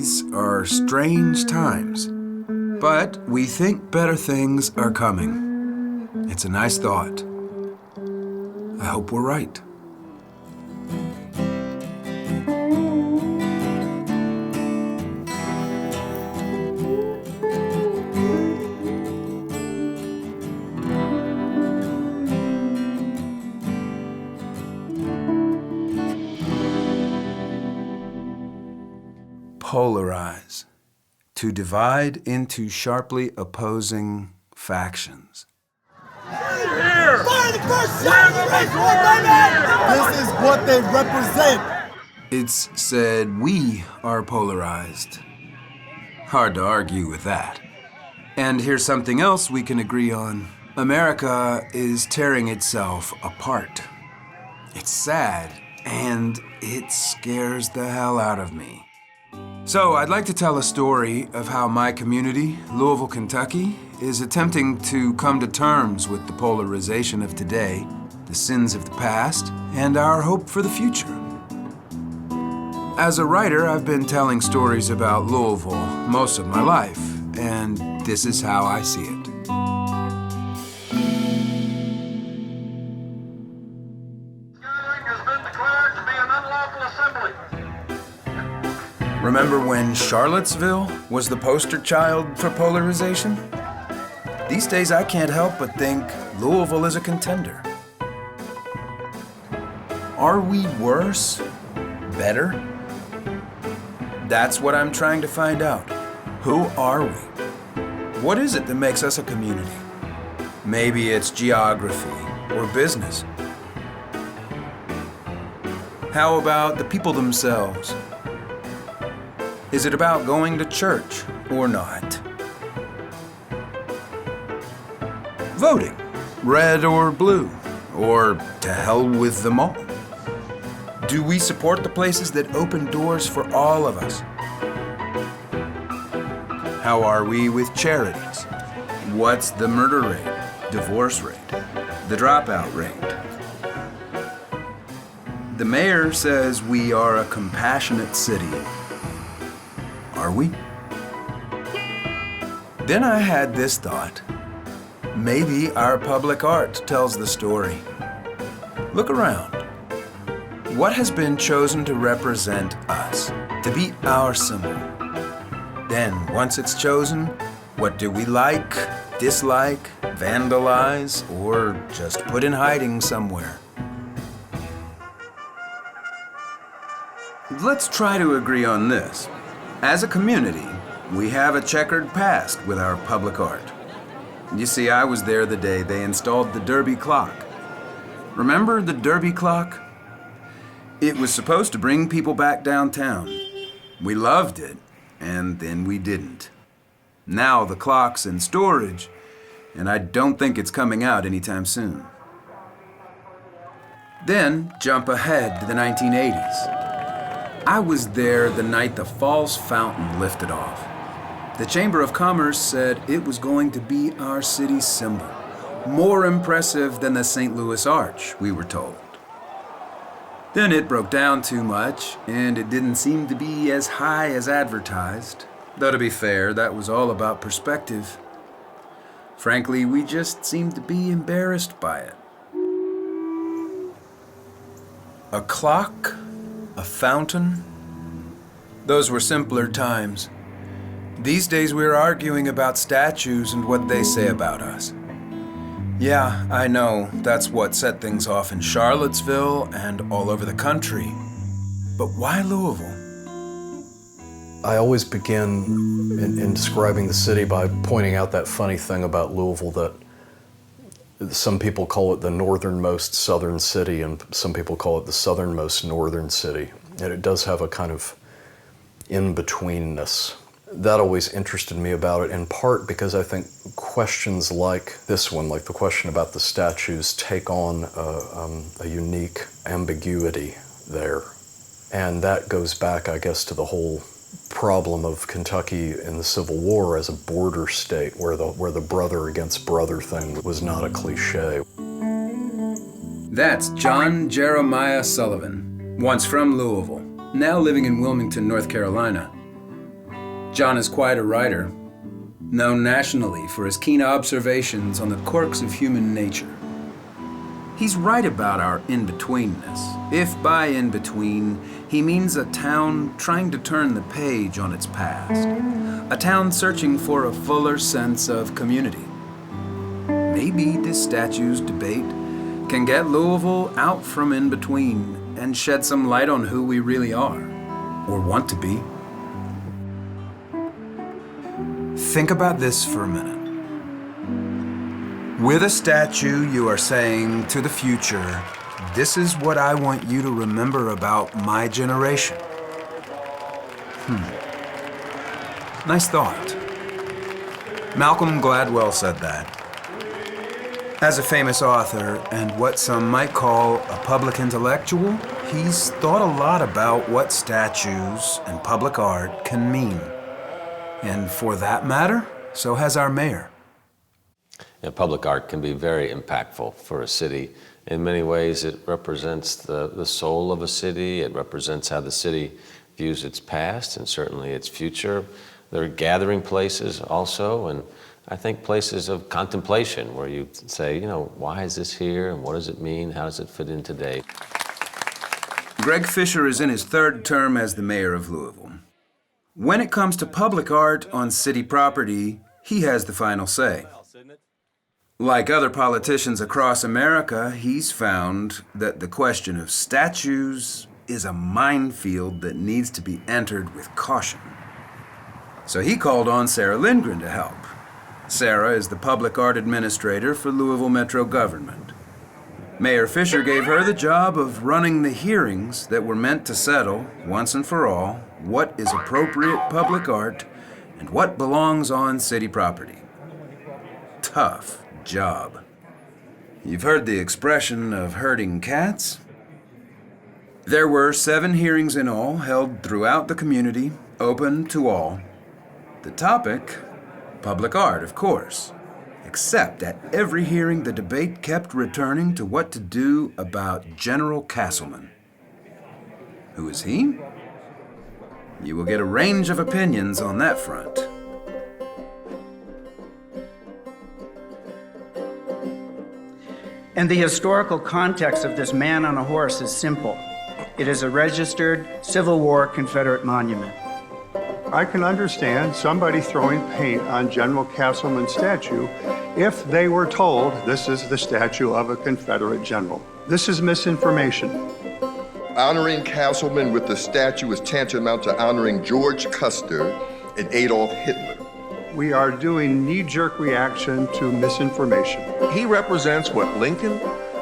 These are strange times, but we think better things are coming. It's a nice thought. I hope we're right. Polarize, to divide into sharply opposing factions. Fire the first shot! This is what they represent. It's said we are polarized. Hard to argue with that. And here's something else we can agree on. America is tearing itself apart. It's sad, and it scares the hell out of me. So I'd like to tell a story of how my community, Louisville, Kentucky, is attempting to come to terms with the polarization of today, the sins of the past, and our hope for the future. As a writer, I've been telling stories about Louisville most of my life, and this is how I see it. Remember when Charlottesville was the poster child for polarization? These days I can't help but think Louisville is a contender. Are we worse? Better? That's what I'm trying to find out. Who are we? What is it that makes us a community? Maybe it's geography or business. How about the people themselves? Is it about going to church or not? Voting, red or blue, or to hell with them all? Do we support the places that open doors for all of us? How are we with charities? What's the murder rate, divorce rate, the dropout rate? The mayor says we are a compassionate city. Are we? Then I had this thought. Maybe our public art tells the story. Look around. What has been chosen to represent us, to be our symbol? Then, once it's chosen, what do we like, dislike, vandalize, or just put in hiding somewhere? Let's try to agree on this. As a community, we have a checkered past with our public art. You see, I was there the day they installed the Derby clock. Remember the Derby clock? It was supposed to bring people back downtown. We loved it, and then we didn't. Now the clock's in storage, and I don't think it's coming out anytime soon. Then jump ahead to the 1980s. I was there the night the Falls Fountain lifted off. The Chamber of Commerce said it was going to be our city's symbol. More impressive than the St. Louis Arch, we were told. Then it broke down too much, and it didn't seem to be as high as advertised. Though to be fair, that was all about perspective. Frankly, we just seemed to be embarrassed by it. A clock? A fountain? Those were simpler times. These days we're arguing about statues and what they say about us. Yeah, I know, that's what set things off in Charlottesville and all over the country. But why Louisville? I always begin in describing the city by pointing out that funny thing about Louisville, that some people call it the northernmost southern city, and some people call it the southernmost northern city. And it does have a kind of in-betweenness. That always interested me about it, in part because I think questions like this one, like the question about the statues, take on a unique ambiguity there. And that goes back, I guess, to the whole problem of Kentucky in the Civil War as a border state, where the brother against brother thing was not a cliche. That's John Jeremiah Sullivan, once from Louisville, now living in Wilmington, North Carolina. John is quite a writer, known nationally for his keen observations on the quirks of human nature. He's right about our in-betweenness, if by in-between he means a town trying to turn the page on its past, a town searching for a fuller sense of community. Maybe this statue's debate can get Louisville out from in-between and shed some light on who we really are, or want to be. Think about this for a minute. With a statue, you are saying to the future, this is what I want you to remember about my generation. Nice thought. Malcolm Gladwell said that. As a famous author and what some might call a public intellectual, he's thought a lot about what statues and public art can mean. And for that matter, so has our mayor. Public art can be very impactful for a city. In many ways, it represents the soul of a city. It represents how the city views its past and certainly its future. There are gathering places also, and I think places of contemplation where you say, why is this here and what does it mean? How does it fit in today? Greg Fisher is in his third term as the mayor of Louisville. When it comes to public art on city property, he has the final say. Like other politicians across America, he's found that the question of statues is a minefield that needs to be entered with caution. So he called on Sarah Lindgren to help. Sarah is the public art administrator for Louisville Metro government. Mayor Fisher gave her the job of running the hearings that were meant to settle, once and for all, what is appropriate public art and what belongs on city property. Tough job. You've heard the expression of herding cats? There were 7 hearings in all, held throughout the community, open to all. The topic, public art, of course. Except at every hearing, the debate kept returning to what to do about General Castleman. Who is he? You will get a range of opinions on that front. And the historical context of this man on a horse is simple. It is a registered Civil War Confederate monument. I can understand somebody throwing paint on General Castleman's statue if they were told this is the statue of a Confederate general. This is misinformation. Honoring Castleman with the statue is tantamount to honoring George Custer and Adolf Hitler. We are doing knee-jerk reaction to misinformation. He represents what Lincoln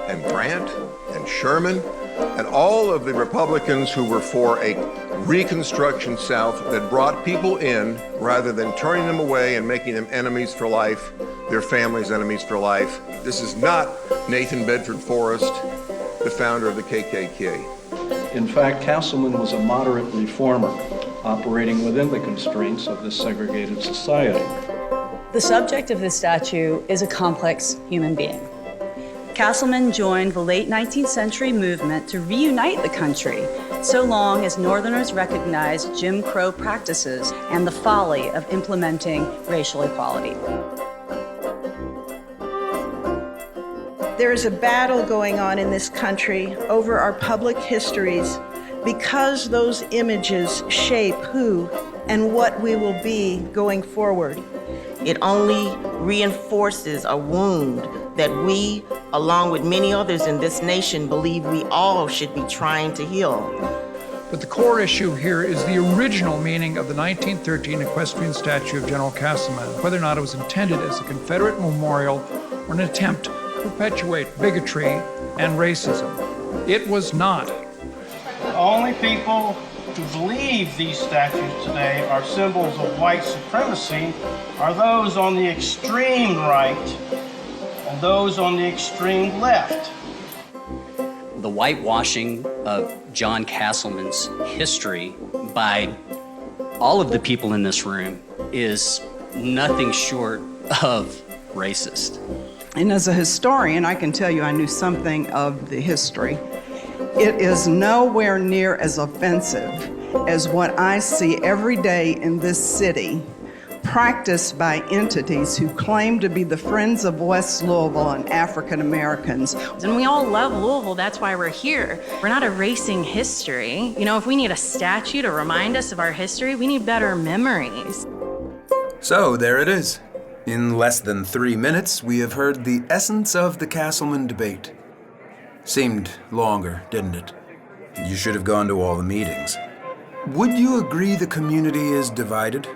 and Grant and Sherman and all of the Republicans who were for a Reconstruction South that brought people in rather than turning them away and making them enemies for life, their families enemies for life. This is not Nathan Bedford Forrest, the founder of the KKK. In fact, Castleman was a moderate reformer, operating within the constraints of this segregated society. The subject of this statue is a complex human being. Castleman joined the late 19th century movement to reunite the country, so long as Northerners recognized Jim Crow practices and the folly of implementing racial equality. There is a battle going on in this country over our public histories because those images shape who and what we will be going forward. It only reinforces a wound that we, along with many others in this nation, believe we all should be trying to heal. But the core issue here is the original meaning of the 1913 equestrian statue of General Castleman, whether or not it was intended as a Confederate memorial or an attempt to perpetuate bigotry and racism. It was not. The only people who believe these statues today are symbols of white supremacy are those on the extreme right and those on the extreme left. The whitewashing of John Castleman's history by all of the people in this room is nothing short of racist. And as a historian, I can tell you I knew something of the history. It is nowhere near as offensive as what I see every day in this city, practiced by entities who claim to be the friends of West Louisville and African Americans. And we all love Louisville, that's why we're here. We're not erasing history. You know, if we need a statue to remind us of our history, we need better memories. So there it is. In less than 3 minutes, we have heard the essence of the Castleman debate. Seemed longer, didn't it? You should have gone to all the meetings. Would you agree the community is divided?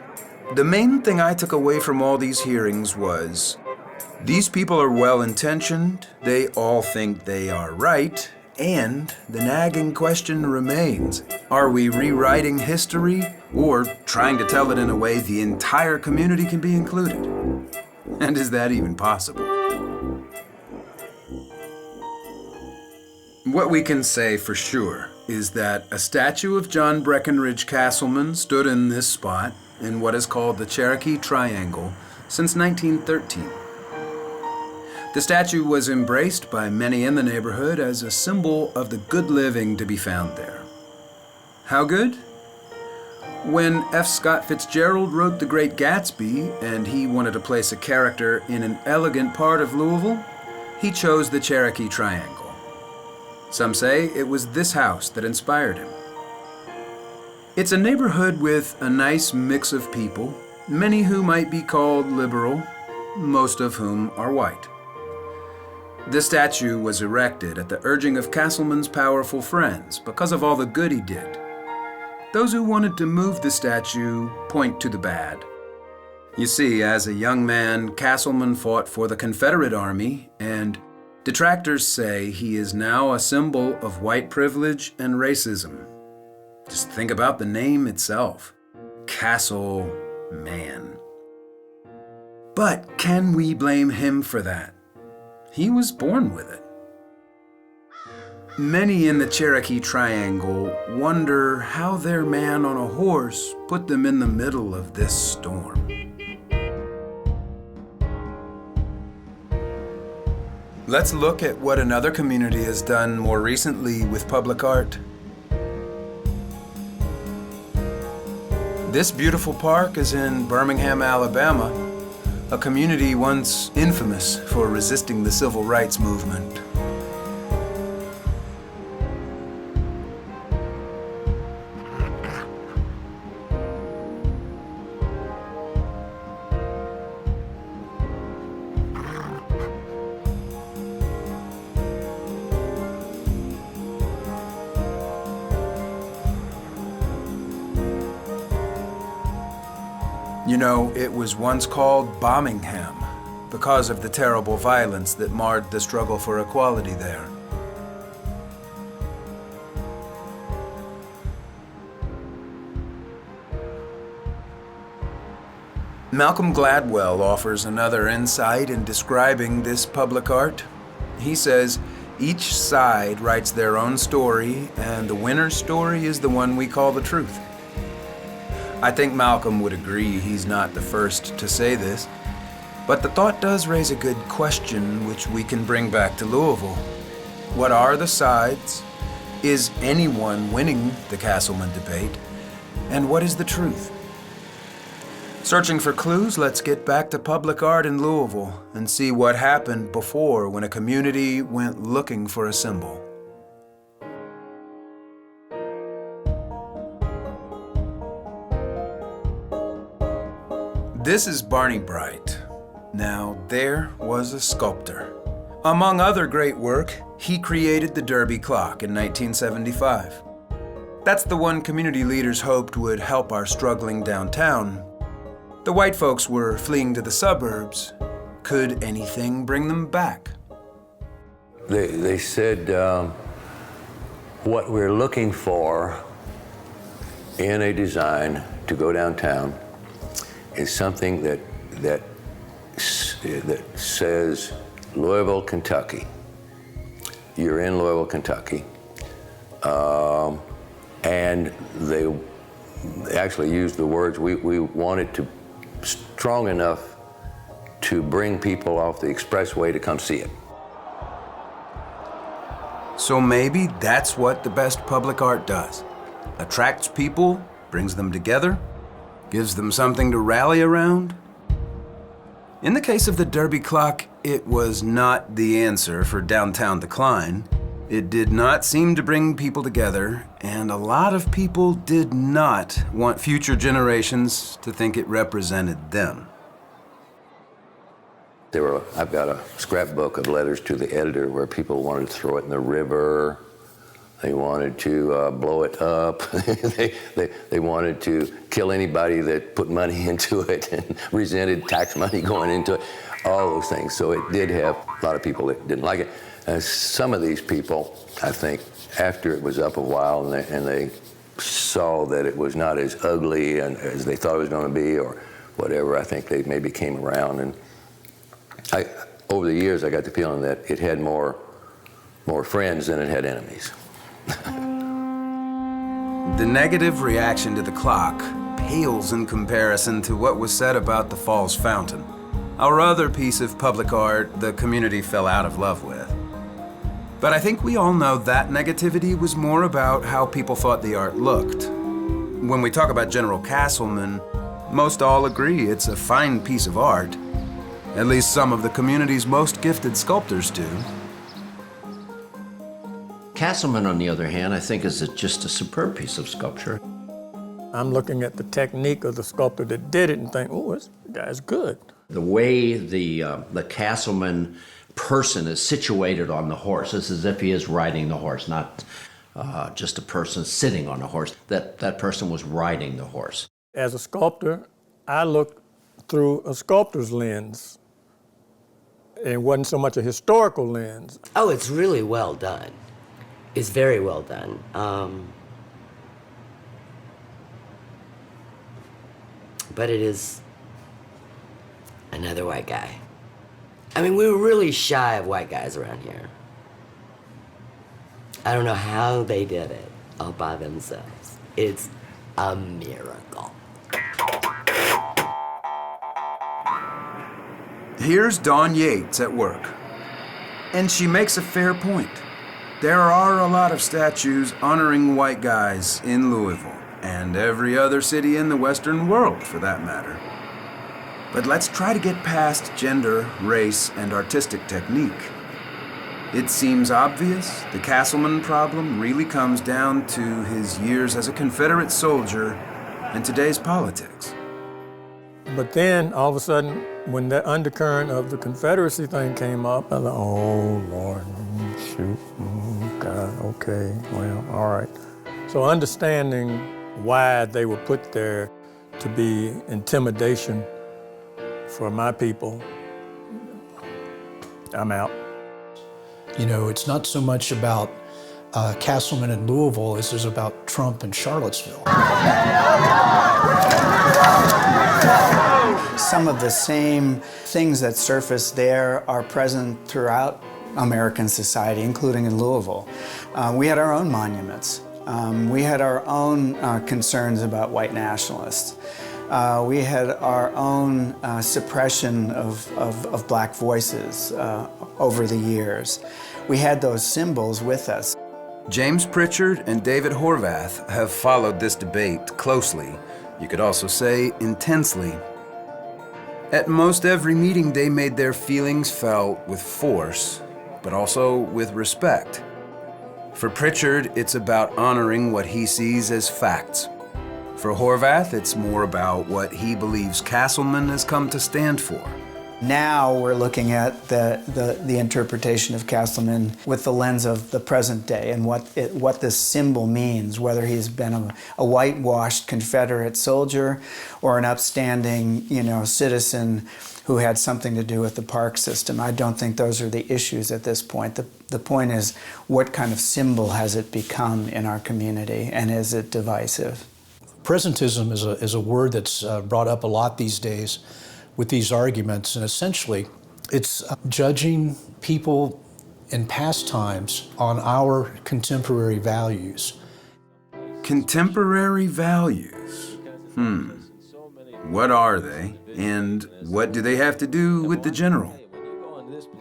The main thing I took away from all these hearings was, these people are well-intentioned, they all think they are right, and the nagging question remains, are we rewriting history or trying to tell it in a way the entire community can be included? And is that even possible? What we can say for sure is that a statue of John Breckinridge Castleman stood in this spot in what is called the Cherokee Triangle since 1913. The statue was embraced by many in the neighborhood as a symbol of the good living to be found there. How good? When F. Scott Fitzgerald wrote The Great Gatsby and he wanted to place a character in an elegant part of Louisville, he chose the Cherokee Triangle. Some say it was this house that inspired him. It's a neighborhood with a nice mix of people, many who might be called liberal, most of whom are white. The statue was erected at the urging of Castleman's powerful friends because of all the good he did. Those who wanted to move the statue point to the bad. You see, as a young man, Castleman fought for the Confederate Army, and detractors say he is now a symbol of white privilege and racism. Just think about the name itself, Castle Man. But can we blame him for that? He was born with it. Many in the Cherokee Triangle wonder how their man on a horse put them in the middle of this storm. Let's look at what another community has done more recently with public art. This beautiful park is in Birmingham, Alabama, a community once infamous for resisting the civil rights movement. You know, it was once called Bombingham because of the terrible violence that marred the struggle for equality there. Malcolm Gladwell offers another insight in describing this public art. He says, each side writes their own story, and the winner's story is the one we call the truth. I think Malcolm would agree he's not the first to say this, but the thought does raise a good question which we can bring back to Louisville. What are the sides? Is anyone winning the Castleman debate? And what is the truth? Searching for clues, let's get back to public art in Louisville and see what happened before when a community went looking for a symbol. This is Barney Bright. Now, there was a sculptor. Among other great work, he created the Derby clock in 1975. That's the one community leaders hoped would help our struggling downtown. The white folks were fleeing to the suburbs. Could anything bring them back? They said what we're looking for in a design to go downtown is something that says Louisville, Kentucky. You're in Louisville, Kentucky. And they actually used the words, we wanted to strong enough to bring people off the expressway to come see it. So maybe that's what the best public art does. attracts people, brings them together, gives them something to rally around. In the case of the Derby clock, it was not the answer for downtown decline. It did not seem to bring people together, and a lot of people did not want future generations to think it represented them. I've got a scrapbook of letters to the editor where people wanted to throw it in the river. They wanted to blow it up. they wanted to kill anybody that put money into it and resented tax money going into it, all those things. So it did have a lot of people that didn't like it. Some of these people, I think, after it was up a while and they saw that it was not as ugly and as they thought it was going to be or whatever, I think they maybe came around. And over the years, I got the feeling that it had more friends than it had enemies. The negative reaction to the clock pales in comparison to what was said about the Falls Fountain, our other piece of public art the community fell out of love with. But I think we all know that negativity was more about how people thought the art looked. When we talk about General Castleman, most all agree it's a fine piece of art. At least some of the community's most gifted sculptors do. Castleman, on the other hand, I think is just a superb piece of sculpture. I'm looking at the technique of the sculptor that did it and think, oh, this guy's good. The way the Castleman person is situated on the horse, it's as if he is riding the horse, not just a person sitting on a horse. That person was riding the horse. As a sculptor, I look through a sculptor's lens. It wasn't so much a historical lens. Oh, it's really well done. It's very well done. But it is another white guy. I mean, we were really shy of white guys around here. I don't know how they did it all by themselves. It's a miracle. Here's Dawn Yates at work, and she makes a fair point. There are a lot of statues honoring white guys in Louisville, and every other city in the Western world, for that matter. But let's try to get past gender, race, and artistic technique. It seems obvious the Castleman problem really comes down to his years as a Confederate soldier and today's politics. But then, all of a sudden, when that undercurrent of the Confederacy thing came up, I thought, oh, Lord, shoot, oh, God, okay, well, all right. So understanding why they were put there to be intimidation for my people, I'm out. You know, it's not so much about Castleman and Louisville as it is about Trump and Charlottesville. Some of the same things that surfaced there are present throughout American society, including in Louisville. We had our own monuments. We had our own concerns about white nationalists. We had our own suppression of black voices over the years. We had those symbols with us. James Pritchard and David Horvath have followed this debate closely. You could also say intensely. At most every meeting, they made their feelings felt with force, but also with respect. For Pritchard, it's about honoring what he sees as facts. For Horvath, it's more about what he believes Castleman has come to stand for. Now we're looking at the interpretation of Castleman with the lens of the present day and what this symbol means, whether he's been a whitewashed Confederate soldier or an upstanding, citizen who had something to do with the park system. I don't think those are the issues at this point. The point is, what kind of symbol has it become in our community, and is it divisive? Presentism is a word that's brought up a lot these days with these arguments, and essentially it's judging people in past times on our contemporary values. Contemporary values? What are they, and what do they have to do with the general?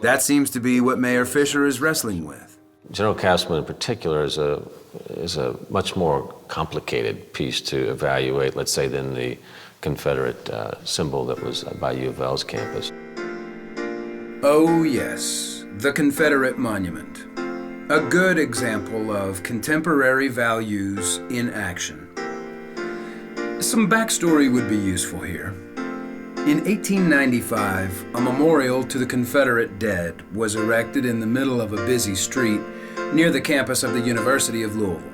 That seems to be what Mayor Fisher is wrestling with. General Castleman in particular is a much more complicated piece to evaluate, let's say, than the Confederate symbol that was by U of L's campus. Oh yes, the Confederate Monument. A good example of contemporary values in action. Some backstory would be useful here. In 1895, a memorial to the Confederate dead was erected in the middle of a busy street near the campus of the University of Louisville.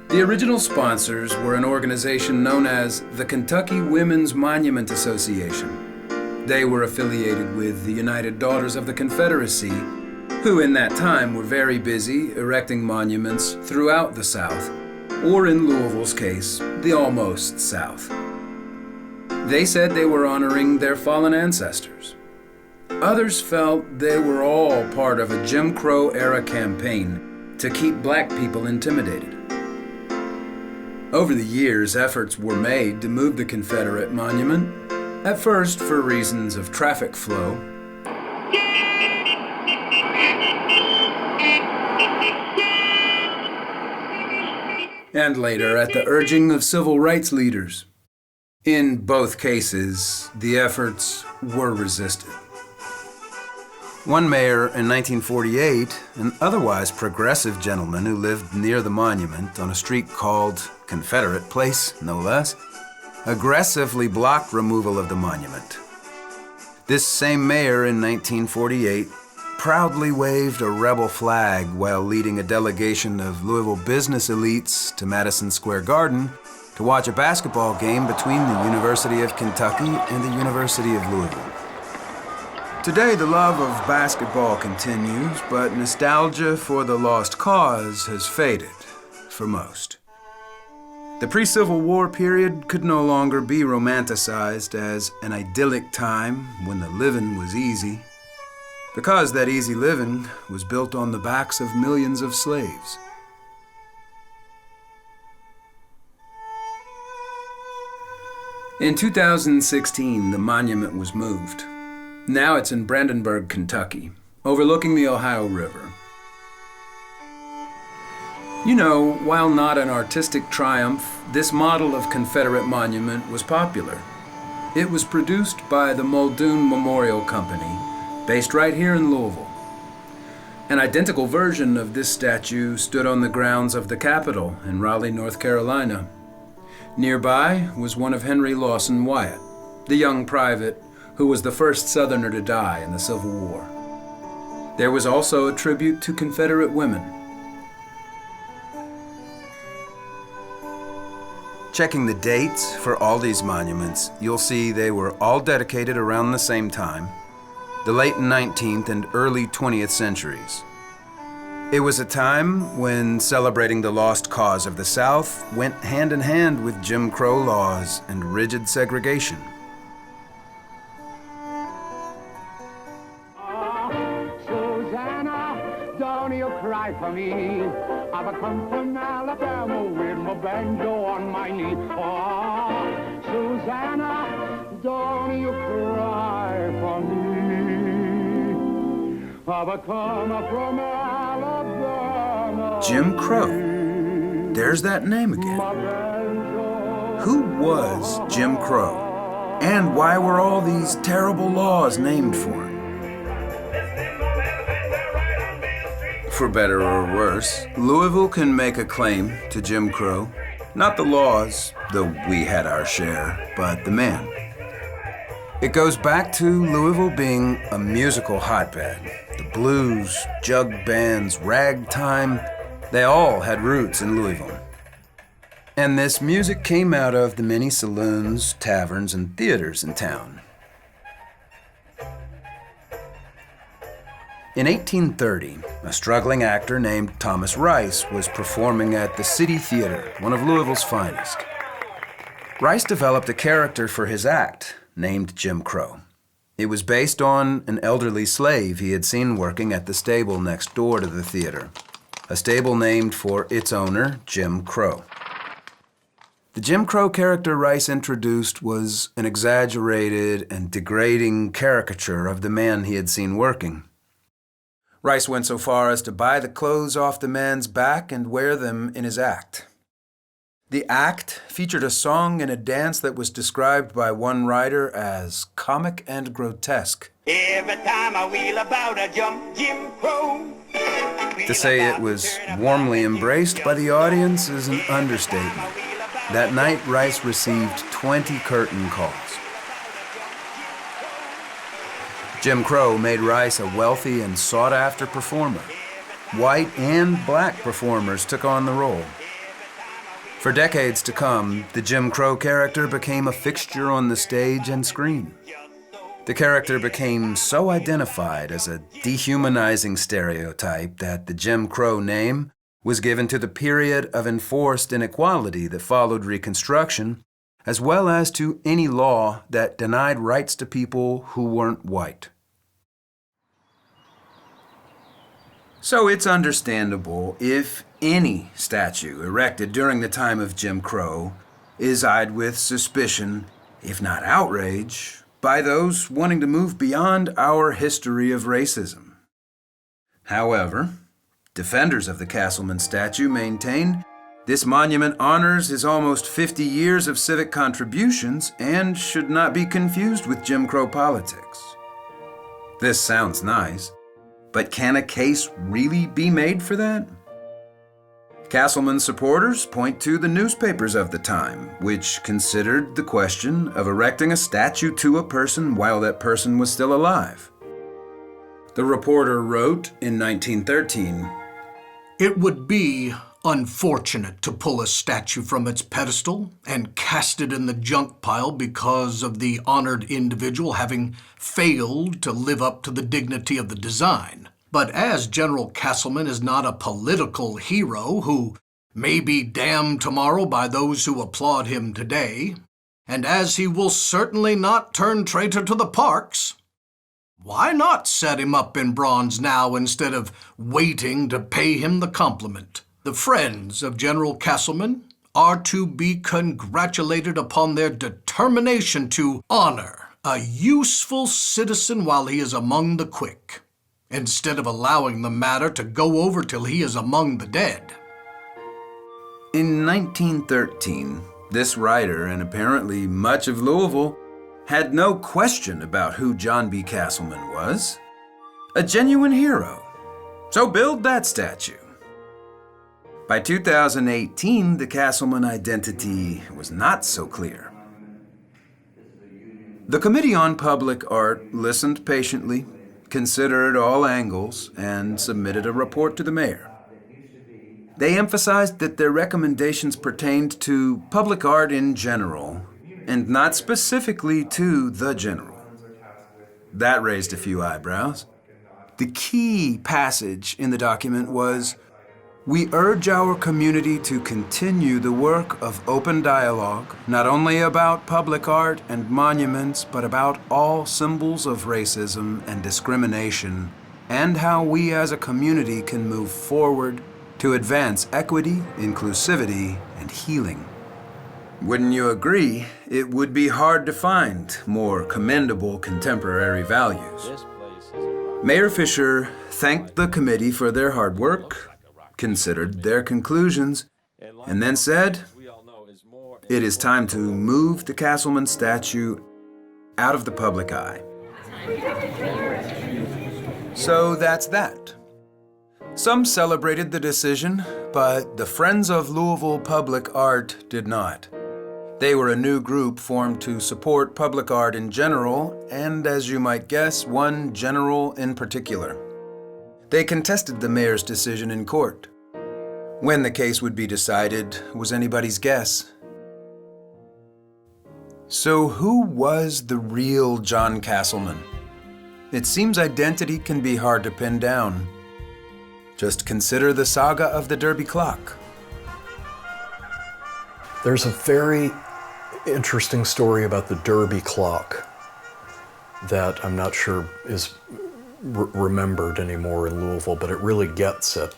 The original sponsors were an organization known as the Kentucky Women's Monument Association. They were affiliated with the United Daughters of the Confederacy, who in that time were very busy erecting monuments throughout the South, or in Louisville's case, the almost South. They said they were honoring their fallen ancestors. Others felt they were all part of a Jim Crow era campaign to keep black people intimidated. Over the years, efforts were made to move the Confederate monument, at first for reasons of traffic flow, and later at the urging of civil rights leaders. In both cases, the efforts were resisted. One mayor in 1948, an otherwise progressive gentleman who lived near the monument on a street called Confederate Place, no less, aggressively blocked removal of the monument. This same mayor in 1948 proudly waved a rebel flag while leading a delegation of Louisville business elites to Madison Square Garden to watch a basketball game between the University of Kentucky and the University of Louisville. Today, the love of basketball continues, but nostalgia for the lost cause has faded for most. The pre-Civil War period could no longer be romanticized as an idyllic time when the living was easy, because that easy living was built on the backs of millions of slaves. In 2016, the monument was moved. Now it's in Brandenburg, Kentucky, overlooking the Ohio River. You know, while not an artistic triumph, this model of Confederate monument was popular. It was produced by the Muldoon Memorial Company, based right here in Louisville. An identical version of this statue stood on the grounds of the Capitol in Raleigh, North Carolina. Nearby was one of Henry Lawson Wyatt, the young private who was the first Southerner to die in the Civil War. There was also a tribute to Confederate women. Checking the dates for all these monuments, you'll see they were all dedicated around the same time, the late 19th and early 20th centuries. It was a time when celebrating the lost cause of the South went hand in hand with Jim Crow laws and rigid segregation. Susanna, don't you cry for me. I've come from Alabama with my banjo on my knee. Oh, Susanna, don't you cry for me. I've come from Alabama. Jim Crow. There's that name again. Who was Jim Crow? And why were all these terrible laws named for him? For better or worse, Louisville can make a claim to Jim Crow. Not the laws, though we had our share, but the man. It goes back to Louisville being a musical hotbed. The blues, jug bands, ragtime, they all had roots in Louisville. And this music came out of the many saloons, taverns, and theaters in town. In 1830, a struggling actor named Thomas Rice was performing at the City Theater, one of Louisville's finest. Rice developed a character for his act named Jim Crow. It was based on an elderly slave he had seen working at the stable next door to the theater, a stable named for its owner, Jim Crow. The Jim Crow character Rice introduced was an exaggerated and degrading caricature of the man he had seen working. Rice went so far as to buy the clothes off the man's back and wear them in his act. The act featured a song and a dance that was described by one writer as comic and grotesque. Every time I wheel about a Jim Crow. To say it was warmly embraced by the audience is an understatement. That night, Rice received 20 curtain calls. Jim Crow made Rice a wealthy and sought-after performer. White and black performers took on the role. For decades to come, the Jim Crow character became a fixture on the stage and screen. The character became so identified as a dehumanizing stereotype that the Jim Crow name was given to the period of enforced inequality that followed Reconstruction, as well as to any law that denied rights to people who weren't white. So it's understandable if any statue erected during the time of Jim Crow is eyed with suspicion, if not outrage, by those wanting to move beyond our history of racism. However, defenders of the Castleman statue maintain this monument honors his almost 50 years of civic contributions and should not be confused with Jim Crow politics. This sounds nice, but can a case really be made for that? Castleman supporters point to the newspapers of the time, which considered the question of erecting a statue to a person while that person was still alive. The reporter wrote in 1913, "It would be unfortunate to pull a statue from its pedestal and cast it in the junk pile because of the honored individual having failed to live up to the dignity of the design. But as General Castleman is not a political hero who may be damned tomorrow by those who applaud him today, and as he will certainly not turn traitor to the parks, why not set him up in bronze now instead of waiting to pay him the compliment? The friends of General Castleman are to be congratulated upon their determination to honor a useful citizen while he is among the quick, instead of allowing the matter to go over till he is among the dead." In 1913, this writer, and apparently much of Louisville, had no question about who John B. Castleman was. A genuine hero. So build that statue. By 2018, the Castleman identity was not so clear. The Committee on Public Art listened patiently, considered all angles, and submitted a report to the mayor. They emphasized that their recommendations pertained to public art in general, and not specifically to the general. That raised a few eyebrows. The key passage in the document was, "We urge our community to continue the work of open dialogue, not only about public art and monuments, but about all symbols of racism and discrimination, and how we as a community can move forward to advance equity, inclusivity, and healing." Wouldn't you agree, it would be hard to find more commendable contemporary values? Mayor Fisher thanked the committee for their hard work, considered their conclusions, and then said, "It is time to move the Castleman statue out of the public eye." So that's that. Some celebrated the decision, but the Friends of Louisville Public Art did not. They were a new group formed to support public art in general, and as you might guess, one general in particular. They contested the mayor's decision in court. When the case would be decided was anybody's guess. So who was the real John Castleman? It seems identity can be hard to pin down. Just consider the saga of the Derby clock. There's a very interesting story about the Derby clock that I'm not sure is remembered anymore in Louisville, but it really gets at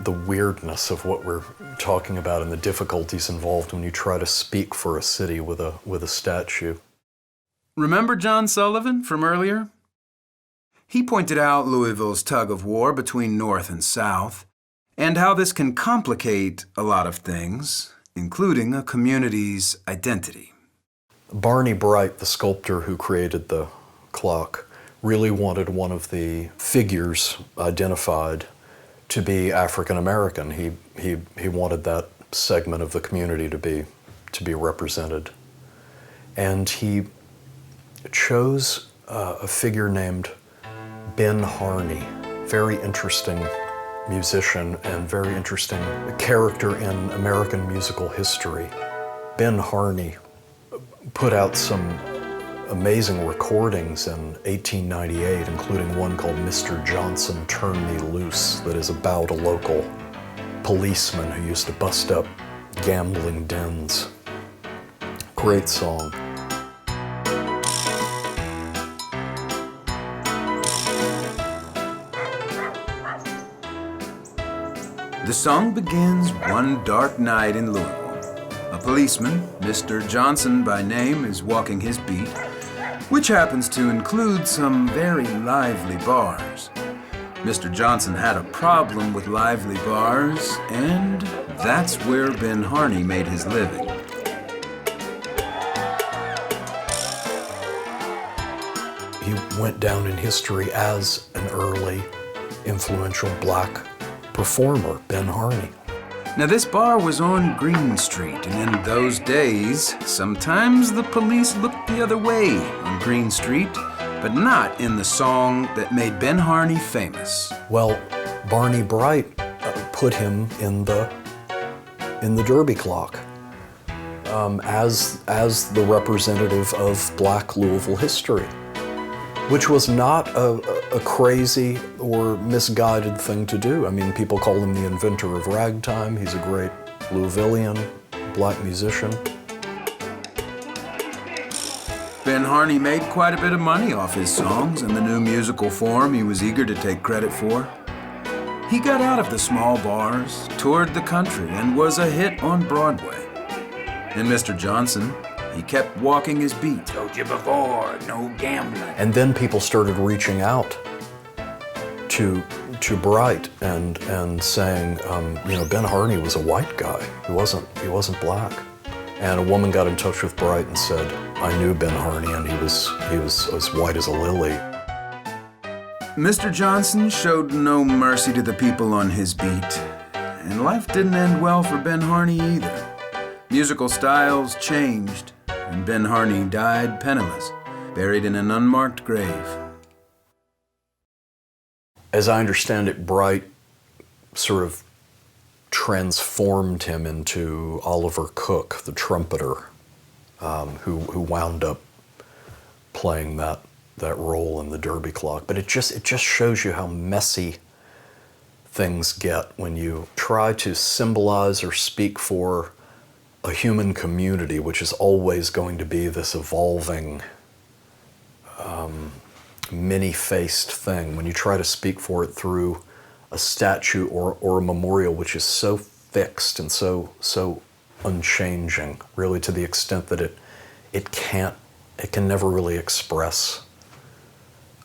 the weirdness of what we're talking about and the difficulties involved when you try to speak for a city with a statue. Remember John Sullivan from earlier? He pointed out Louisville's tug of war between North and South, and how this can complicate a lot of things, including a community's identity. Barney Bright, the sculptor who created the clock, really wanted one of the figures identified to be African American. He wanted that segment of the community to be represented. And he chose a figure named Ben Harney, very interesting musician and very interesting character in American musical history. Ben Harney put out some amazing recordings in 1898, including one called Mr. Johnson Turn Me Loose, that is about a local policeman who used to bust up gambling dens. Great song. The song begins one dark night in Louisville. A policeman, Mr. Johnson by name, is walking his beat, which happens to include some very lively bars. Mr. Johnson had a problem with lively bars, and that's where Ben Harney made his living. He went down in history as an early, influential black performer, Ben Harney. Now, this bar was on Green Street, and in those days, sometimes the police looked the other way on Green Street, but not in the song that made Ben Harney famous. Well, Barney Bright put him in the Derby Clock as the representative of black Louisville history, which was not a crazy or misguided thing to do. I mean, people call him the inventor of ragtime. He's a great Louisvillian, black musician. Ben Harney made quite a bit of money off his songs and the new musical form he was eager to take credit for. He got out of the small bars, toured the country, and was a hit on Broadway. And Mr. Johnson, he kept walking his beat. Told you before, no gambling. And then people started reaching out to Bright and saying, Ben Harney was a white guy. He wasn't black. And a woman got in touch with Bright and said, I knew Ben Harney, and he was as white as a lily. Mr. Johnson showed no mercy to the people on his beat, and life didn't end well for Ben Harney either. Musical styles changed, and Ben Harney died penniless, buried in an unmarked grave. As I understand it, Bright sort of transformed him into Oliver Cook, the trumpeter, who wound up playing that role in the Derby Clock. But it just shows you how messy things get when you try to symbolize or speak for a human community, which is always going to be this evolving, many-faced thing. When you try to speak for it through a statue or a memorial, which is so fixed and so unchanging, really, to the extent that it can never really express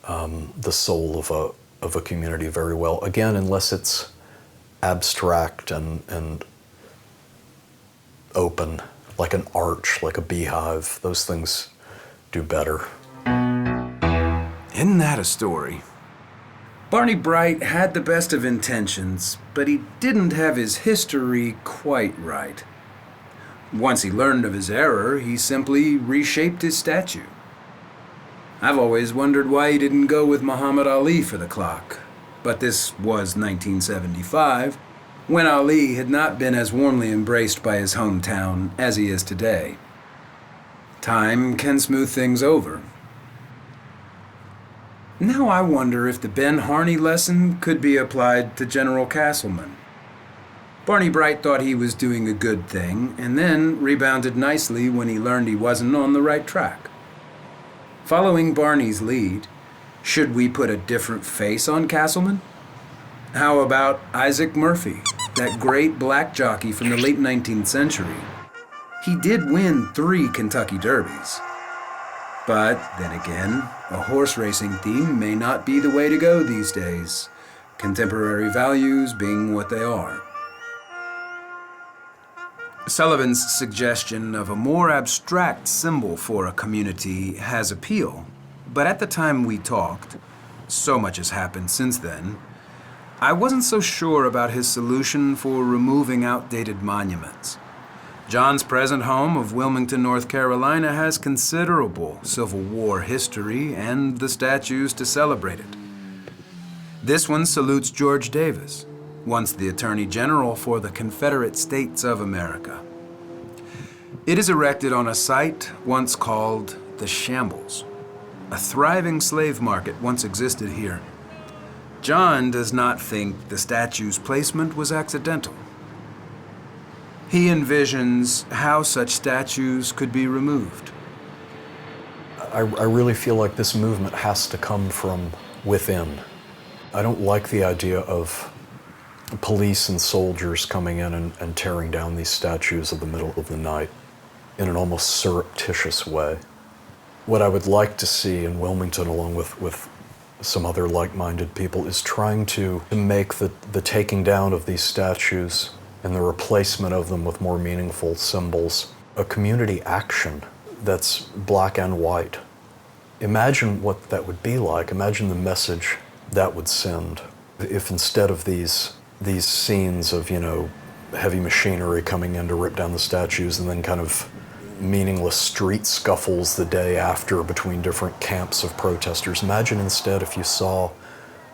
the soul of a community very well. Again, unless it's abstract and open, like an arch, like a beehive. Those things do better. Isn't that a story? Barney Bright had the best of intentions, but he didn't have his history quite right. Once he learned of his error, he simply reshaped his statue. I've always wondered why he didn't go with Muhammad Ali for the clock, but this was 1975, when Ali had not been as warmly embraced by his hometown as he is today. Time can smooth things over. Now I wonder if the Ben Harney lesson could be applied to General Castleman. Barney Bright thought he was doing a good thing, and then rebounded nicely when he learned he wasn't on the right track. Following Barney's lead, should we put a different face on Castleman? How about Isaac Murphy, that great black jockey from the late 19th century? He did win 3 Kentucky Derbies. But then again, a horse racing theme may not be the way to go these days, contemporary values being what they are. Sullivan's suggestion of a more abstract symbol for a community has appeal, but at the time we talked, so much has happened since then, I wasn't so sure about his solution for removing outdated monuments. John's present home of Wilmington, North Carolina has considerable Civil War history and the statues to celebrate it. This one salutes George Davis, once the Attorney General for the Confederate States of America. It is erected on a site once called the Shambles. A thriving slave market once existed here. John does not think the statue's placement was accidental. He envisions how such statues could be removed. I really feel like this movement has to come from within. I don't like the idea of police and soldiers coming in and tearing down these statues in the middle of the night in an almost surreptitious way. What I would like to see in Wilmington, along with some other like-minded people, is trying to make the taking down of these statues and the replacement of them with more meaningful symbols a community action that's black and white. Imagine what that would be like. Imagine the message that would send if instead of these scenes of, heavy machinery coming in to rip down the statues and then kind of meaningless street scuffles the day after between different camps of protesters. Imagine instead if you saw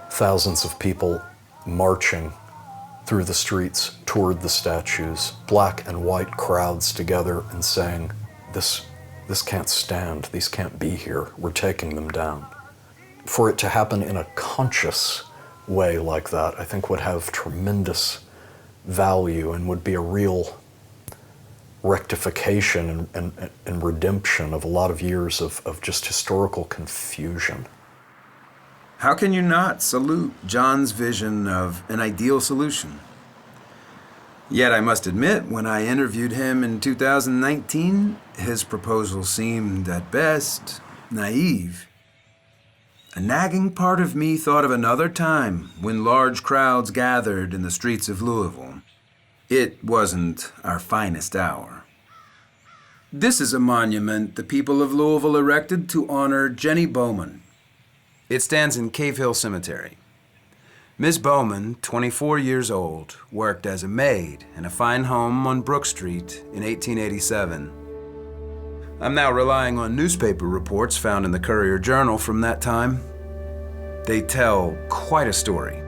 thousands of people marching through the streets toward the statues, black and white crowds together, and saying, this can't stand, these can't be here, we're taking them down. For it to happen in a conscious way like that, I think would have tremendous value and would be a real rectification and redemption of a lot of years of just historical confusion. How can you not salute John's vision of an ideal solution? Yet I must admit, when I interviewed him in 2019, his proposal seemed, at best, naive. A nagging part of me thought of another time when large crowds gathered in the streets of Louisville. It wasn't our finest hour. This is a monument the people of Louisville erected to honor Jenny Bowman. It stands in Cave Hill Cemetery. Ms. Bowman, 24 years old, worked as a maid in a fine home on Brook Street in 1887. I'm now relying on newspaper reports found in the Courier-Journal from that time. They tell quite a story.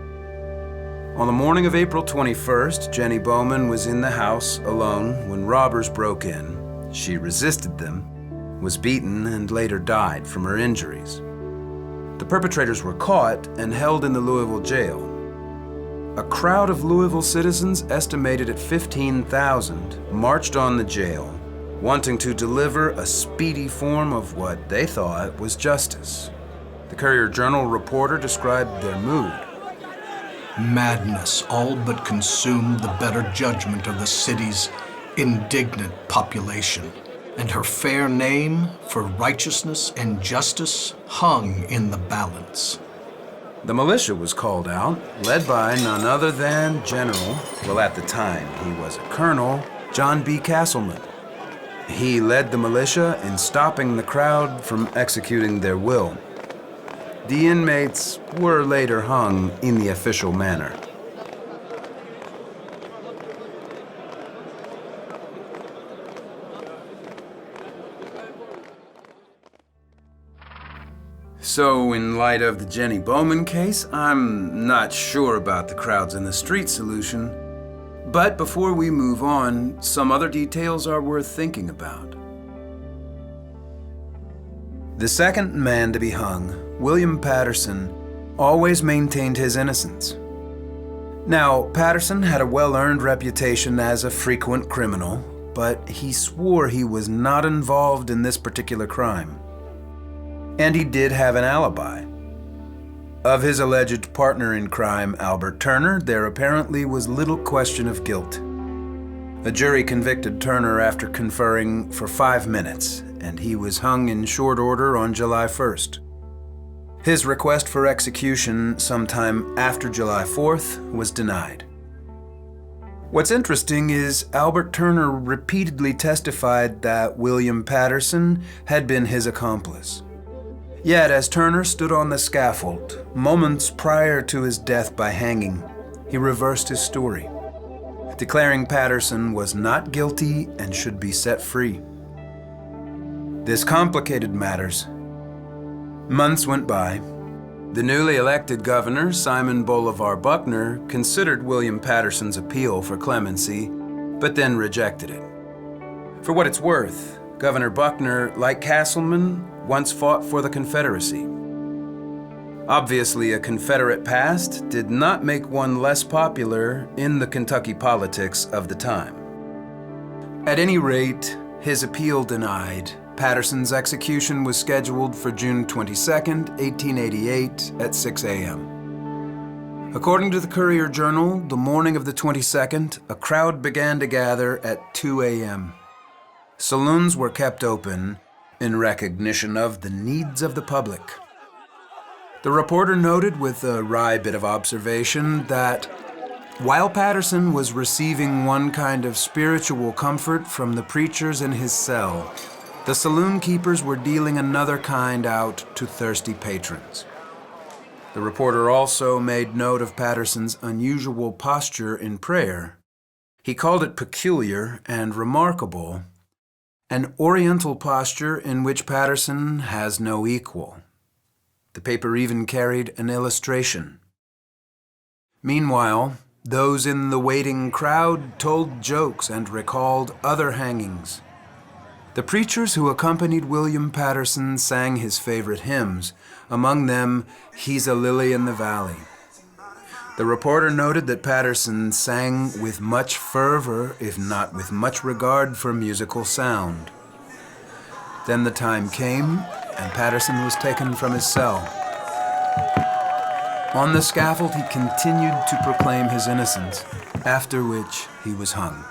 On the morning of April 21st, Jenny Bowman was in the house alone when robbers broke in. She resisted them, was beaten, and later died from her injuries. The perpetrators were caught and held in the Louisville jail. A crowd of Louisville citizens, estimated at 15,000, marched on the jail, wanting to deliver a speedy form of what they thought was justice. The Courier-Journal reporter described their mood. Madness all but consumed the better judgment of the city's indignant population, and her fair name for righteousness and justice hung in the balance. The militia was called out, led by none other than at the time he was a colonel, John B. Castleman. He led the militia in stopping the crowd from executing their will. The inmates were later hung in the official manner. So, in light of the Jenny Bowman case, I'm not sure about the crowds in the street solution. But before we move on, some other details are worth thinking about. The second man to be hung, William Patterson, always maintained his innocence. Now, Patterson had a well-earned reputation as a frequent criminal, but he swore he was not involved in this particular crime. And he did have an alibi. Of his alleged partner in crime, Albert Turner, there apparently was little question of guilt. A jury convicted Turner after conferring for 5 minutes and he was hung in short order on July 1st. His request for execution sometime after July 4th was denied. What's interesting is Albert Turner repeatedly testified that William Patterson had been his accomplice. Yet, as Turner stood on the scaffold, moments prior to his death by hanging, he reversed his story, declaring Patterson was not guilty and should be set free. This complicated matters. Months went by. The newly elected governor, Simon Bolivar Buckner, considered William Patterson's appeal for clemency, but then rejected it. For what it's worth, Governor Buckner, like Castleman, once fought for the Confederacy. Obviously, a Confederate past did not make one less popular in the Kentucky politics of the time. At any rate, his appeal denied, Patterson's execution was scheduled for June 22, 1888 at 6 a.m. According to the Courier-Journal, the morning of the 22nd, a crowd began to gather at 2 a.m. Saloons were kept open in recognition of the needs of the public. The reporter noted with a wry bit of observation that while Patterson was receiving one kind of spiritual comfort from the preachers in his cell, the saloon keepers were dealing another kind out to thirsty patrons. The reporter also made note of Patterson's unusual posture in prayer. He called it peculiar and remarkable, an Oriental posture in which Patterson has no equal. The paper even carried an illustration. Meanwhile, those in the waiting crowd told jokes and recalled other hangings. The preachers who accompanied William Patterson sang his favorite hymns, among them, "He's a Lily in the Valley." The reporter noted that Patterson sang with much fervor, if not with much regard for musical sound. Then the time came, and Patterson was taken from his cell. On the scaffold, he continued to proclaim his innocence, after which he was hung.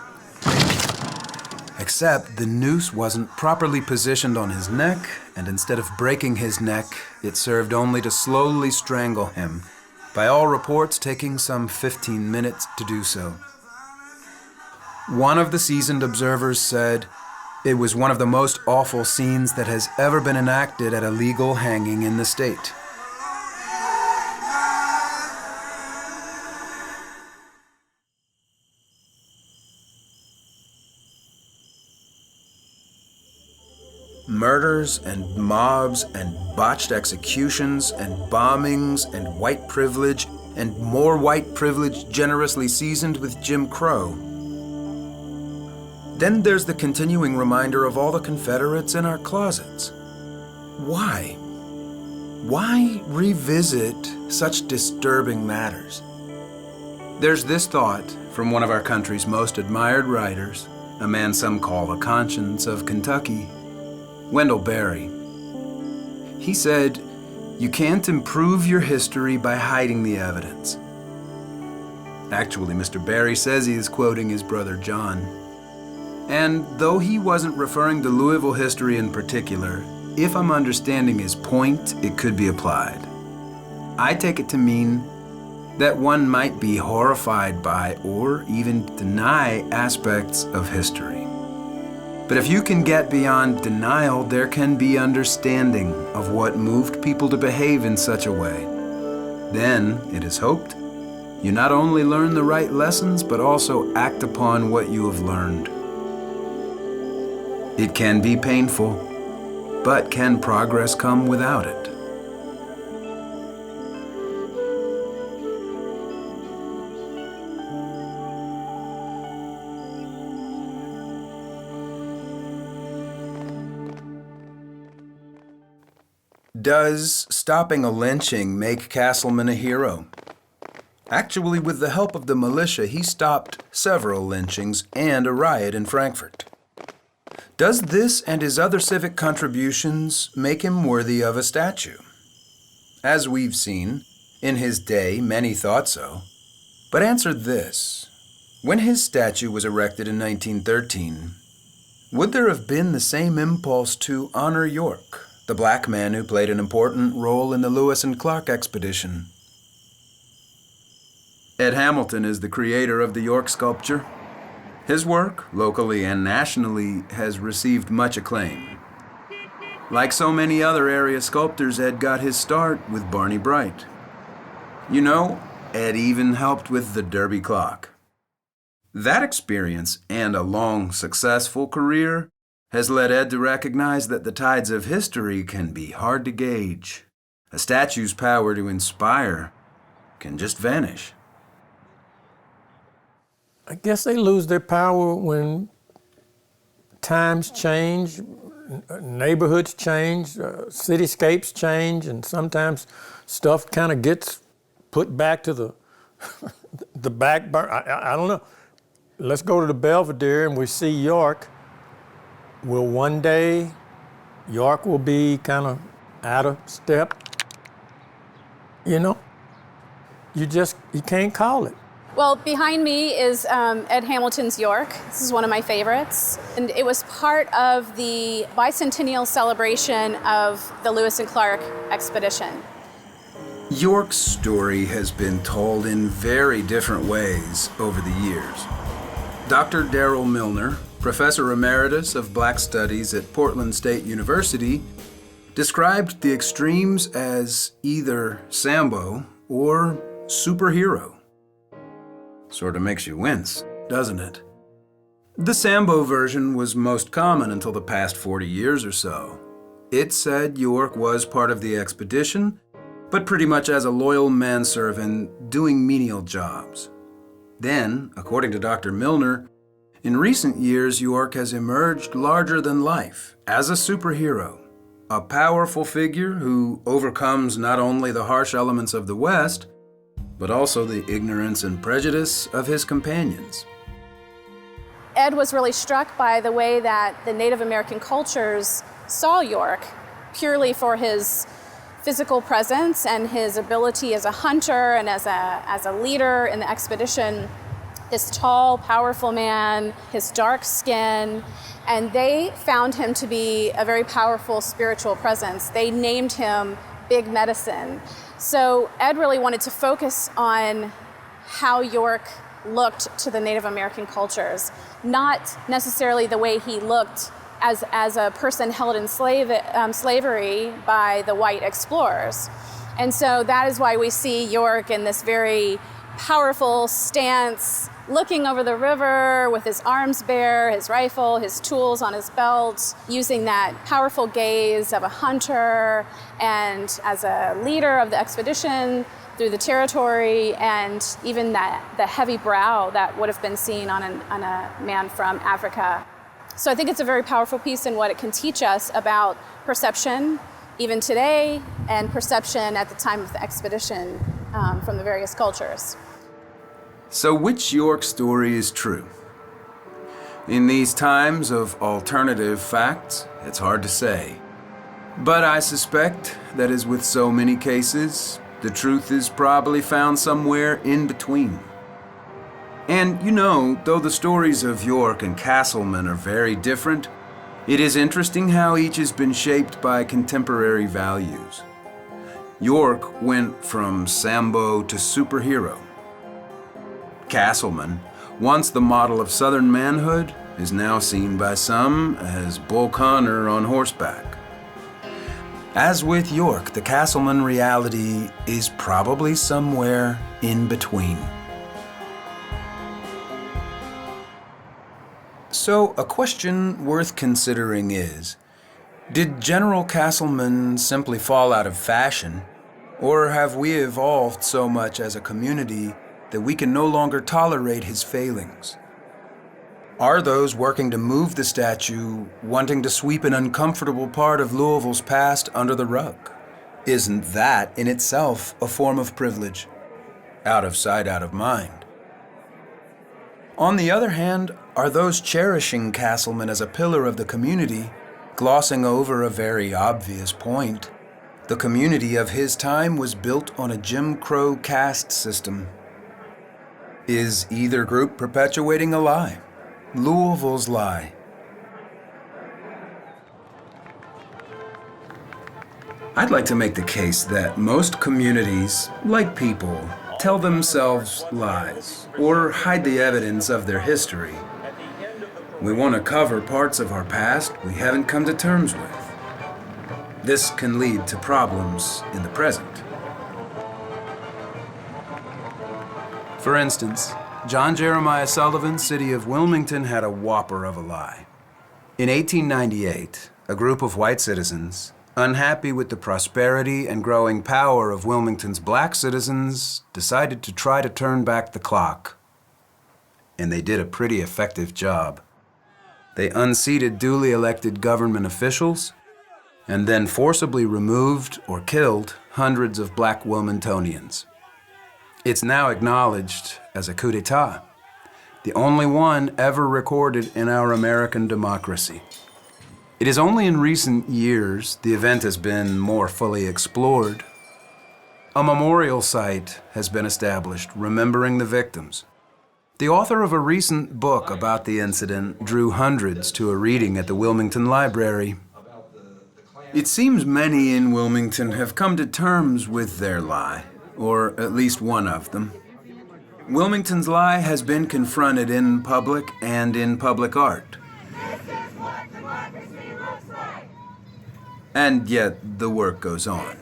Except the noose wasn't properly positioned on his neck, and instead of breaking his neck, it served only to slowly strangle him, by all reports taking some 15 minutes to do so. One of the seasoned observers said, "It was one of the most awful scenes that has ever been enacted at a legal hanging in the state." Murders and mobs and botched executions and bombings and white privilege and more white privilege generously seasoned with Jim Crow. Then there's the continuing reminder of all the Confederates in our closets. Why? Why revisit such disturbing matters? There's this thought from one of our country's most admired writers, a man some call the conscience of Kentucky, Wendell Berry. He said, "You can't improve your history by hiding the evidence." Actually, Mr. Berry says he is quoting his brother John. And though he wasn't referring to Louisville history in particular, if I'm understanding his point, it could be applied. I take it to mean that one might be horrified by or even deny aspects of history. But if you can get beyond denial, there can be understanding of what moved people to behave in such a way. Then, it is hoped, you not only learn the right lessons, but also act upon what you have learned. It can be painful, but can progress come without it? Does stopping a lynching make Castleman a hero? Actually, with the help of the militia, he stopped several lynchings and a riot in Frankfort. Does this and his other civic contributions make him worthy of a statue? As we've seen, in his day, many thought so. But answer this. When his statue was erected in 1913, would there have been the same impulse to honor York, the black man who played an important role in the Lewis and Clark expedition? Ed Hamilton is the creator of the York sculpture. His work, locally and nationally, has received much acclaim. Like so many other area sculptors, Ed got his start with Barney Bright. You know, Ed even helped with the Derby clock. That experience and a long, successful career has led Ed to recognize that the tides of history can be hard to gauge. A statue's power to inspire can just vanish. I guess they lose their power when times change, neighborhoods change, cityscapes change, and sometimes stuff kind of gets put back to the back burner. I don't know. Let's go to the Belvedere and we see York. Will one day York will be kind of out of step? You know, you can't call it. Well, behind me is Ed Hamilton's York. This is one of my favorites. And it was part of the bicentennial celebration of the Lewis and Clark expedition. York's story has been told in very different ways over the years. Dr. Darrell Milner, professor emeritus of Black Studies at Portland State University, described the extremes as either Sambo or superhero. Sort of makes you wince, doesn't it? The Sambo version was most common until the past 40 years or so. It said York was part of the expedition, but pretty much as a loyal manservant doing menial jobs. Then, according to Dr. Milner, in recent years York has emerged larger than life as a superhero, a powerful figure who overcomes not only the harsh elements of the West, but also the ignorance and prejudice of his companions. Ed was really struck by the way that the Native American cultures saw York, purely for his physical presence and his ability as a hunter and as a leader in the expedition. This tall, powerful man, his dark skin, and they found him to be a very powerful spiritual presence. They named him Big Medicine. So Ed really wanted to focus on how York looked to the Native American cultures, not necessarily the way he looked as a person held in slavery by the white explorers. And so that is why we see York in this very powerful stance, looking over the river with his arms bare, his rifle, his tools on his belt, using that powerful gaze of a hunter and as a leader of the expedition through the territory, and even the heavy brow that would have been seen on a man from Africa. So I think it's a very powerful piece in what it can teach us about perception, even today, and perception at the time of the expedition from the various cultures. So which York story is true? In these times of alternative facts, it's hard to say. But I suspect that as with so many cases, the truth is probably found somewhere in between. And you know, though the stories of York and Castleman are very different, it is interesting how each has been shaped by contemporary values. York went from Sambo to superhero. Castleman, once the model of Southern manhood, is now seen by some as Bull Connor on horseback. As with York, the Castleman reality is probably somewhere in between. So, a question worth considering is, did General Castleman simply fall out of fashion, or have we evolved so much as a community that we can no longer tolerate his failings? Are those working to move the statue wanting to sweep an uncomfortable part of Louisville's past under the rug? Isn't that in itself a form of privilege? Out of sight, out of mind. On the other hand, are those cherishing Castleman as a pillar of the community glossing over a very obvious point? The community of his time was built on a Jim Crow caste system. Is either group perpetuating a lie? Louisville's lie. I'd like to make the case that most communities, like people, tell themselves lies or hide the evidence of their history. We want to cover parts of our past we haven't come to terms with. This can lead to problems in the present. For instance, John Jeremiah Sullivan's city of Wilmington had a whopper of a lie. In 1898, a group of white citizens, unhappy with the prosperity and growing power of Wilmington's black citizens, decided to try to turn back the clock. And they did a pretty effective job. They unseated duly elected government officials and then forcibly removed or killed hundreds of black Wilmingtonians. It's now acknowledged as a coup d'etat, the only one ever recorded in our American democracy. It is only in recent years the event has been more fully explored. A memorial site has been established remembering the victims. The author of a recent book about the incident drew hundreds to a reading at the Wilmington Library. It seems many in Wilmington have come to terms with their lie, or at least one of them. Wilmington's lie has been confronted in public and in public art. And yet, the work goes on.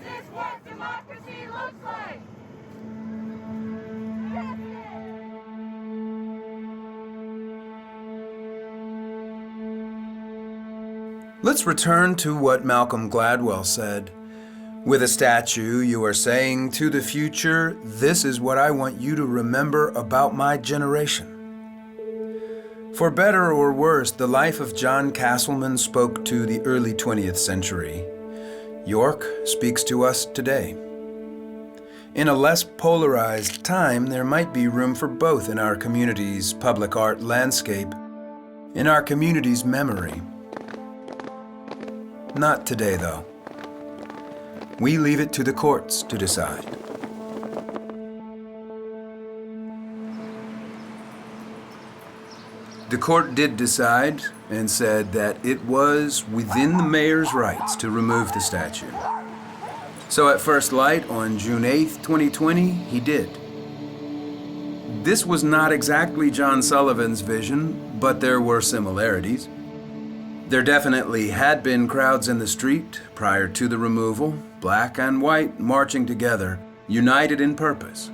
Let's return to what Malcolm Gladwell said. With a statue, you are saying to the future, this is what I want you to remember about my generation. For better or worse, the life of John Castleman spoke to the early 20th century. York speaks to us today. In a less polarized time, there might be room for both in our community's public art landscape, in our community's memory. Not today, though. We leave it to the courts to decide. The court did decide and said that it was within the mayor's rights to remove the statue. So at first light on June 8th, 2020, he did. This was not exactly John Sullivan's vision, but there were similarities. There definitely had been crowds in the street prior to the removal, black and white marching together, united in purpose.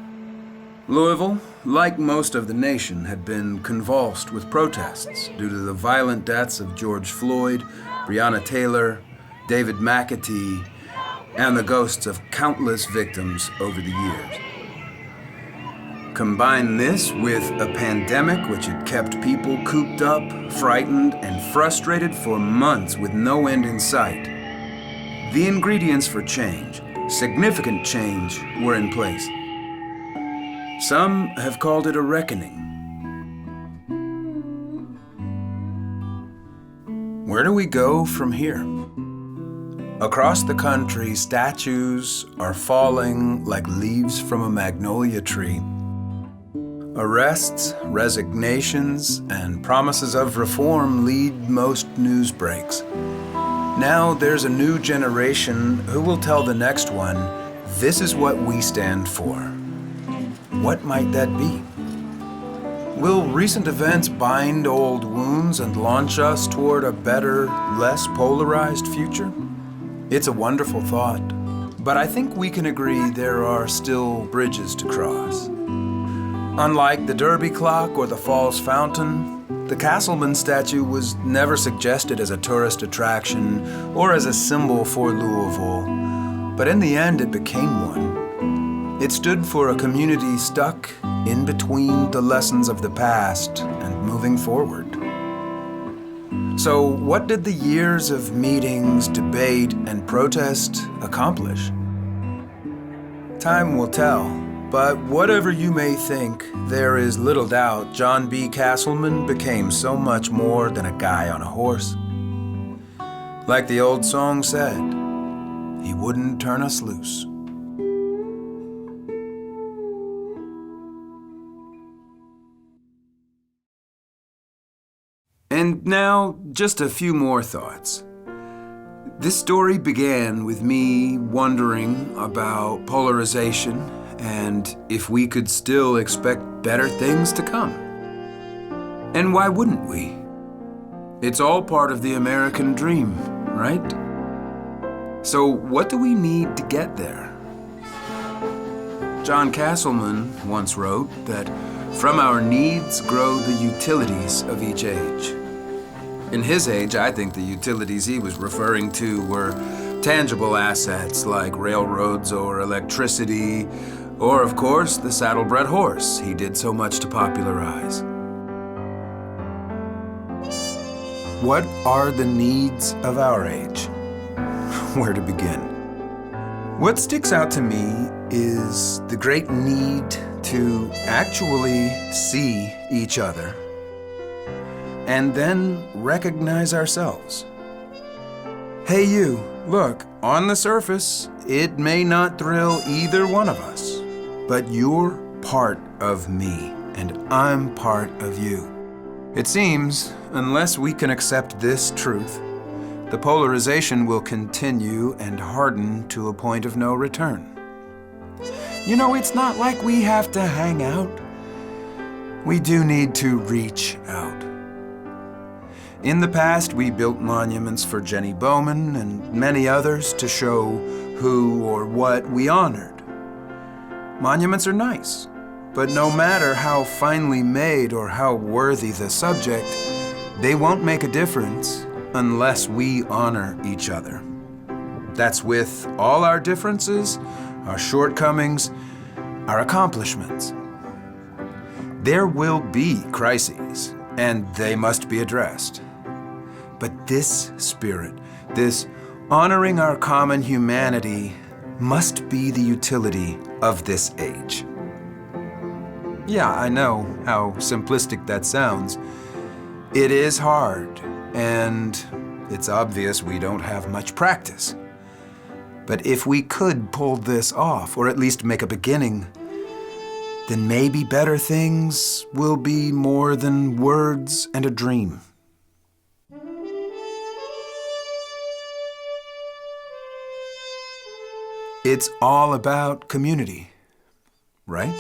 Louisville, like most of the nation, had been convulsed with protests due to the violent deaths of George Floyd, Breonna Taylor, David McAtee, and the ghosts of countless victims over the years. Combine this with a pandemic which had kept people cooped up, frightened, and frustrated for months with no end in sight. The ingredients for change, significant change, were in place. Some have called it a reckoning. Where do we go from here? Across the country, statues are falling like leaves from a magnolia tree. Arrests, resignations, and promises of reform lead most news breaks. Now there's a new generation who will tell the next one, this is what we stand for. What might that be? Will recent events bind old wounds and launch us toward a better, less polarized future? It's a wonderful thought, but I think we can agree there are still bridges to cross. Unlike the Derby clock or the Falls Fountain, the Castleman statue was never suggested as a tourist attraction or as a symbol for Louisville, but in the end it became one. It stood for a community stuck in between the lessons of the past and moving forward. So what did the years of meetings, debate, and protest accomplish? Time will tell, but whatever you may think, there is little doubt John B. Castleman became so much more than a guy on a horse. Like the old song said, he wouldn't turn us loose. And now, just a few more thoughts. This story began with me wondering about polarization and if we could still expect better things to come. And why wouldn't we? It's all part of the American dream, right? So what do we need to get there? John Castleman once wrote that from our needs grow the utilities of each age. In his age, I think the utilities he was referring to were tangible assets like railroads or electricity, or of course, the saddlebred horse he did so much to popularize. What are the needs of our age? Where to begin? What sticks out to me is the great need to actually see each other and then recognize ourselves. Hey you, look, on the surface, it may not thrill either one of us, but you're part of me and I'm part of you. It seems, unless we can accept this truth, the polarization will continue and harden to a point of no return. You know, it's not like we have to hang out. We do need to reach out. In the past, we built monuments for Jenny Bowman and many others to show who or what we honored. Monuments are nice, but no matter how finely made or how worthy the subject, they won't make a difference unless we honor each other. That's with all our differences, our shortcomings, our accomplishments. There will be crises, and they must be addressed. But this spirit, this honoring our common humanity, must be the utility of this age. Yeah, I know how simplistic that sounds. It is hard, and it's obvious we don't have much practice. But if we could pull this off, or at least make a beginning, then maybe better things will be more than words and a dream. It's all about community, right?